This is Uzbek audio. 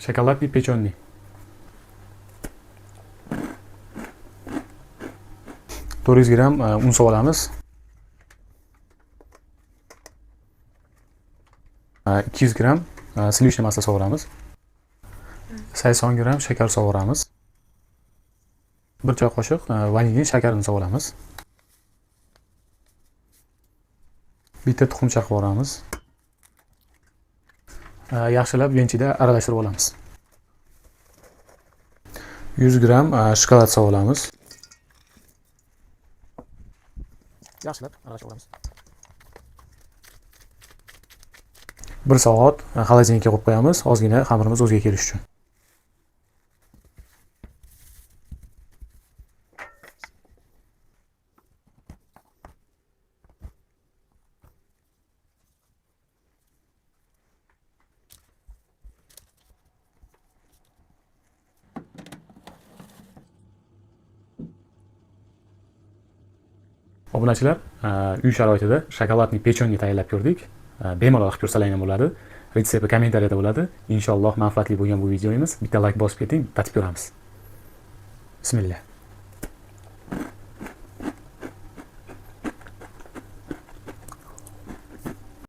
shokoladli pechonniy. To'rt yuz gramm un olamiz. 200 gramm sливочный massa sovuramiz. 80 gramm shakar sovuramiz. 1 choy qoshiq vanilin shakarini sovuramiz. Bitta tuxumcha qilib olamiz. Yaxshilab venchida aralashtirib olamiz. 100 gramm shokolad sovuramiz. Yaxshilab aralashtirib olamiz. 1 soat xolodilnikka qo'yib qo'yamiz, ozgina xamirimiz o'ziga kelishi uchun. Obunachilar, uy sharoitida shokoladli pechonni tayyorlab ko'rdik. Bemalol qilib ko'rsalar ham bo'ladi. Retsepti kommentariyada bo'ladi. Inshaalloh manfaatli bo'lgan bu videomiz. Bitta like bosib keting, tatib ko'ramiz. Bismillah.